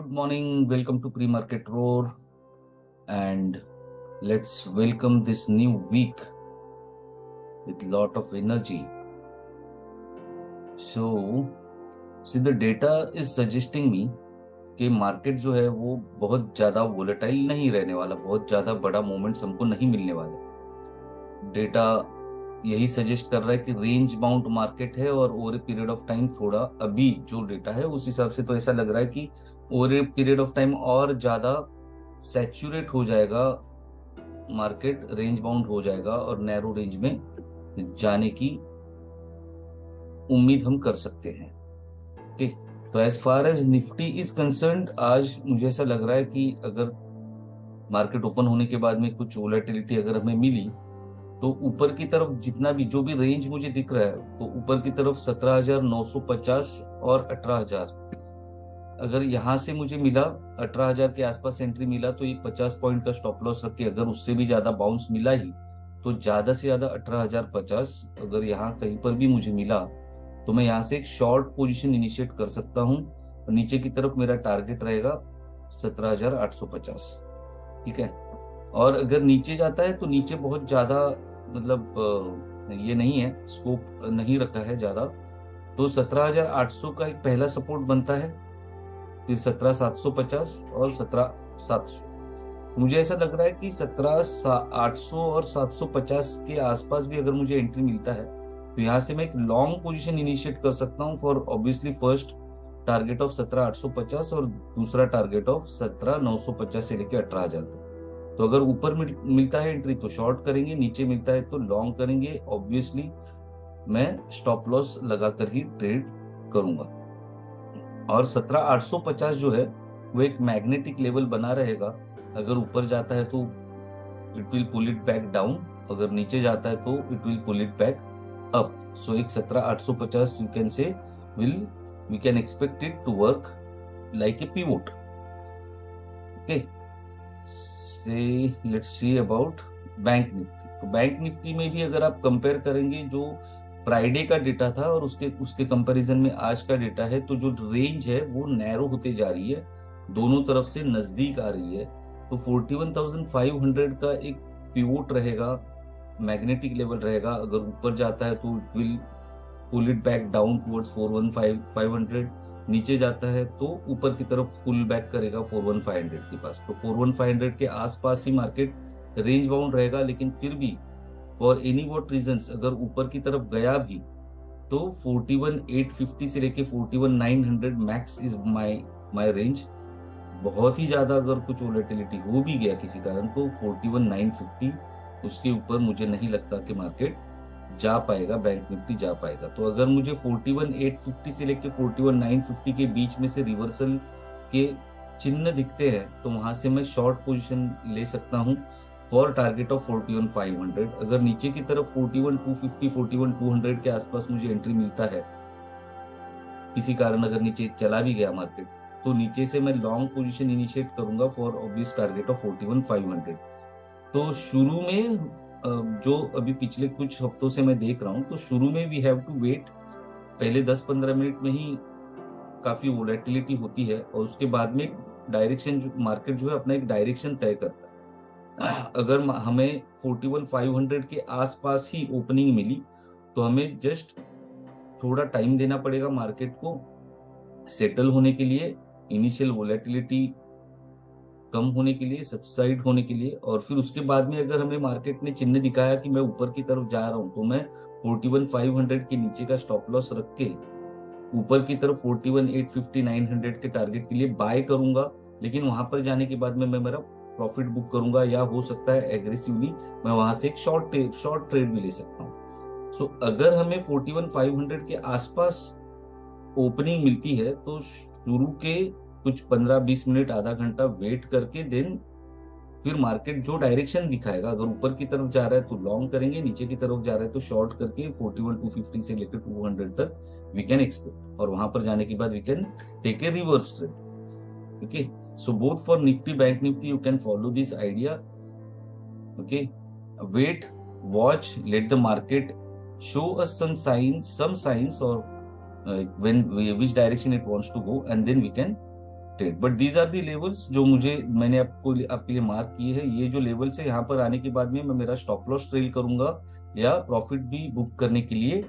Good morning, welcome to Pre-Market Roar, and let's welcome this new week with lot of energy. So, see the data is suggesting me कि market जो है वो बहुत ज़्यादा volatile नहीं रहने वाला, बहुत ज़्यादा बड़ा मोमेंट्स हमको नहीं मिलने वाला। डेटा यही सजेस्ट कर रहा है कि रेंज बाउंड मार्केट है और over a period of time थोड़ा अभी जो डेटा है उस हिसाब से तो ऐसा लग रहा है कि over a period of time और ज़्यादा सैचुरेट हो जाएगा मार्केट, रेंज बाउंड हो जाएगा और नैरो रेंज में जाने की उम्मीद हम कर सकते हैं। ओके, तो as far as Nifty is concerned, आज मुझे ऐसा लग रहा है कि अगर मार्केट ओपन होने के बाद में कुछ वोलेटिलिटी अगर हमें मिली तो ऊपर की तरफ जितना भी जो भी रेंज मुझे दिख रहा है तो ऊपर की तरफ 17,950 और 18,000 अगर यहाँ से मुझे मिला, 18,000 के आसपास एंट्री मिला तो ये 50 पॉइंट का स्टॉप लॉस रख के अगर उससे भी ज्यादा बाउंस मिला ही तो ज्यादा से ज्यादा 18,050 अगर यहाँ कहीं पर भी मुझे मिला तो मैं यहाँ से एक शॉर्ट पोजीशन इनिशिएट कर सकता हूँ। नीचे की तरफ मेरा टारगेट रहेगा 17,850। ठीक है, और अगर नीचे जाता है तो नीचे बहुत ज्यादा मतलब ये नहीं है, स्कोप नहीं रखा है ज्यादा, तो 17,800 का एक पहला सपोर्ट बनता है, फिर 17,750 और 17,700। मुझे ऐसा लग रहा है कि 17,800 और 750 के आसपास भी अगर मुझे एंट्री मिलता है तो यहाँ से मैं एक लॉन्ग पोजीशन इनिशिएट कर सकता हूँ for obviously first target of 17,850 और दूसरा टारगेट ऑफ 17,950 से लेकर 18,000 तक। तो अगर ऊपर मिलता है एंट्री तो शॉर्ट करेंगे, नीचे मिलता है तो लॉन्ग करेंगे। ऑब्वियसली मैं स्टॉप लॉस लगाकर ही ट्रेड करूंगा और 17,850 जो है वो एक मैग्नेटिक लेवल बना रहेगा। अगर ऊपर जाता है तो it will pull it back down, अगर नीचे जाता है तो it will pull it back up. So एक 17,850 you can say we can expect it to work like a pivot. Okay, let's see about bank Nifty. तो bank Nifty में भी अगर आप कंपेयर करेंगे जो फ्राइडे का डेटा था और उसके कंपैरिजन में आज का डेटा है तो जो रेंज है वो नैरो होते जा रही है, दोनों तरफ से नजदीक आ रही है। तो 41,500 का एक पिवोट रहेगा, मैग्नेटिक लेवल रहेगा। अगर ऊपर जाता है तो it will pull it back down towards 41,500, नीचे जाता है तो ऊपर की तरफ पुल बैक करेगा 41,500 के पास। तो 41,500 के आसपास ही मार्केट रेंज बाउंड रहेगा, लेकिन फिर भी फॉर एनी वॉट रीजंस अगर ऊपर की तरफ गया भी तो 41,850 से लेके 41,900 मैक्स इज माय रेंज। बहुत ही ज्यादा अगर कुछ वोलेटिलिटी हो भी गया किसी कारण तो 41,950 उसके ऊपर मुझे नहीं लगता कि मार्केट जा पाएगा, बैंक निफ्टी जा पाएगा। तो अगर मुझे 41,850 से लेके 41,950 के बीच में से रिवर्सल के चिन्ह दिखते हैं तो वहां से मैं शॉर्ट पोजीशन ले सकता हूं फॉर टारगेट ऑफ 41,500। अगर नीचे की तरफ 41,250 41,200 के आसपास मुझे एंट्री मिलता है किसी कारण, अगर नीचे चला भी गया मार्केट तो नीचे से मैं लॉन्ग पोजीशन इनिशिएट करूंगा फॉर ऑब्वियस टारगेट ऑफ 41,500। तो शुरू में जो अभी पिछले कुछ हफ्तों से मैं देख रहा हूं तो शुरू में वी हैव टू वेट, पहले 10-15 मिनट में ही काफी वोलेटिलिटी होती है और उसके बाद में डायरेक्शन, मार्केट जो है अपना एक डायरेक्शन तय करता है। अगर हमें 41,500 के आसपास ही ओपनिंग मिली तो हमें जस्ट थोड़ा टाइम देना पड़ेगा मार्केट को सेटल होने के लिए, इनिशियल वोलेटिलिटी कम होने के लिए, सबसाइड होने के लिए। और फिर उसके बाद में अगर हमें मार्केट ने चिन्ह दिखाया कि मैं ऊपर की तरफ जा रहा हूं तो मैं 41,500 के नीचे का स्टॉप लॉस रख के ऊपर की तरफ 41,850 900 के टारगेट के लिए बाय करूंगा। लेकिन वहां पर जाने के बाद में मैं मेरा प्रॉफिट बुक करूंगा या हो सकता है एग्रेसिवली मैं वहां से एक शॉर्ट ट्रेड भी ले सकता हूँ। सो अगर हमें 41,500 के आसपास ओपनिंग मिलती है तो शुरू के कुछ 15-20 मिनट, आधा घंटा वेट करके देन फिर मार्केट जो डायरेक्शन दिखाएगा, अगर ऊपर की तरफ जा रहा है तो लॉन्ग करेंगे, नीचे की तरफ जा रहा है तो शॉर्ट करके 41,250 से लेकर 200 तक वी कैन एक्सपेक्ट, और वहां पर जाने के बाद we can take a reverse trade. Okay, so both for Nifty, Bank Nifty, you can follow this idea. Okay, wait, watch, let the market show us some signs or which direction it wants to go, and then we can trade, but these are the levels जो मैंने आपके लिए mark किए हैं। ये जो levels है, यहाँ पर आने के बाद में मैं मेरा स्टॉप लॉस ट्रेल करूंगा या प्रॉफिट भी बुक करने के लिए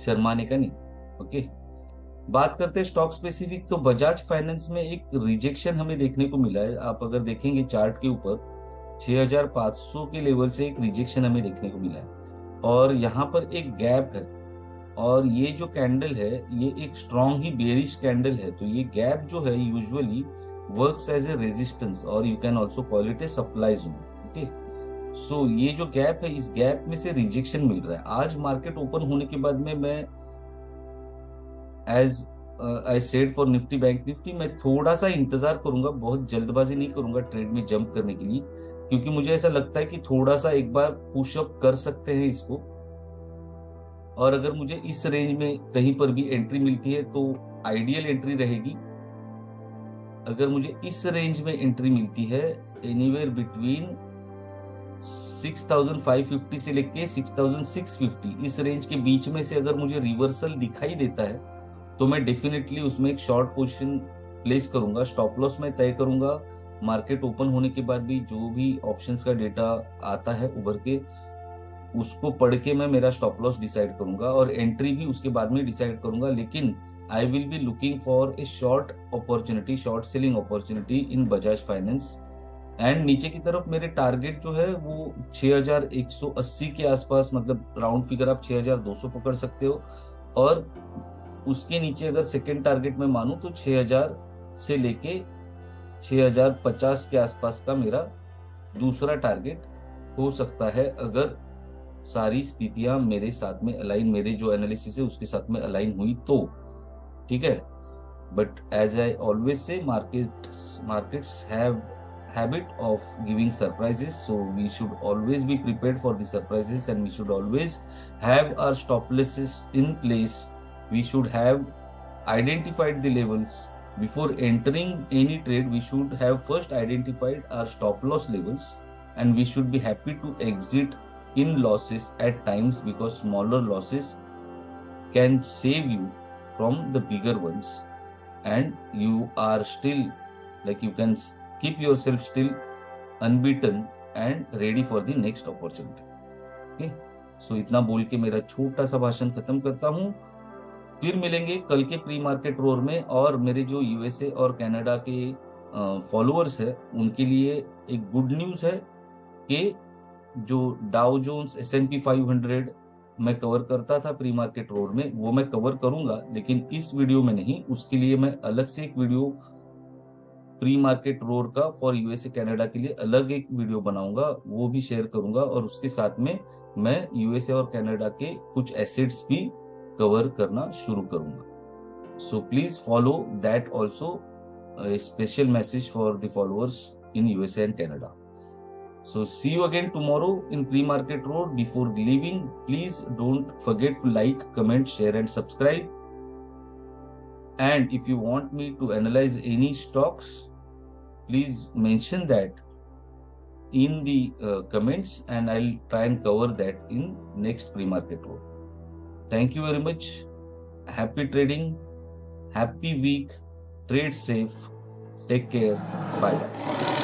शर्माने का नहीं। ओके, बात करते हैं स्टॉक स्पेसिफिक। तो बजाज फाइनेंस में एक रिजेक्शन हमें देखने को मिला है। आप अगर देखेंगे चार्ट के ऊपर 6500 के लेवल से एक रिजेक्शन हमें देखने को मिला है और यहाँ पर एक गैप है और ये जो कैंडल है ये एक स्ट्रॉन्ग ही बेरिश कैंडल है। तो ये गैप जो है usually works as a resistance और you can also call it a supply zone. Okay, so ये जो गैप है, इस गैप में से रिजेक्शन मिल रहा है। आज मार्केट ओपन होने के बाद में मैं as I said for Nifty Bank Nifty, मैं थोड़ा सा इंतजार करूंगा, बहुत जल्दबाजी नहीं करूंगा ट्रेड में जंप करने के लिए, क्योंकि मुझे ऐसा लगता है कि थोड़ा सा एक बार पुशअप कर सकते हैं इसको। और अगर मुझे इस रेंज में कहीं पर भी एंट्री मिलती है तो आइडियल एंट्री रहेगी। अगर मुझे इस रेंज में एंट्री मिलती है एनीवेयर बिटवीन 6550 से लेके 6650, इस रेंज के बीच में से अगर मुझे रिवर्सल दिखाई देता है तो मैं डेफिनेटली उसमें एक शॉर्ट पोजीशन प्लेस करूंगा। स्टॉप लॉस मैं तय करूंगा मार्केट ओपन होने के बाद भी। जो भी ऑप्शंस का डेटा आता है उभर के, उसको पढ़ के मैं मेरा स्टॉप लॉस डिसाइड करूंगा और एंट्री भी उसके बाद में डिसाइड करूंगा। लेकिन I will be looking for a short opportunity, short selling opportunity in Bajaj finance. And नीचे की तरफ मेरे टारगेट जो है वो 6180 के आसपास, मतलब राउंड फिगर आप 6200 पकड़ सकते हो। और उसके नीचे अगर सेकेंड टारगेट में मानूं तो 6000 से लेके 6050 के आसपास का मेरा दूसरा टारगेट हो सकता है, अगर सारी स्थितियां मेरे साथ में अलाइन, मेरे जो एनालिसिस है उसके साथ में अलाइन हुई तो। ठीक है, but as I always say markets have habit of giving surprises, so we should always be prepared for the surprises and we should always have our stop losses in place. We should have identified the levels before entering any trade. We should have first identified our stop loss levels and we should be happy to exit in losses at times, because smaller losses can save you from the bigger ones and you are still, like, you can keep yourself still unbeaten and ready for the next opportunity. Okay, so इतना बोल के मेरा छोटा सा भाषण खत्म करता हूँ। फिर मिलेंगे कल के प्री मार्केट रोर में। और मेरे जो यूएसए और कनाडा के फॉलोअर्स है उनके लिए एक गुड न्यूज है कि जो डाउ जोन्स S&P 500 मैं कवर करता था प्री मार्केट रोड में, वो मैं कवर करूंगा, लेकिन इस वीडियो में नहीं। उसके लिए मैं अलग से एक वीडियो प्री मार्केट रोड का फॉर यूएसए कनाडा के लिए अलग एक वीडियो बनाऊंगा, वो भी शेयर करूंगा। और उसके साथ में मैं यूएसए और कनाडा के कुछ एसेट्स भी कवर करना शुरू करूंगा। So please follow that also, special message for the followers in USA and Canada. So see you again tomorrow in pre-market road. Before leaving, please don't forget to like, comment, share and subscribe. And if you want me to analyze any stocks, please mention that in the comments and I'll try and cover that in next pre-market road. Thank you very much. Happy trading. Happy week. Trade safe. Take care. Bye bye.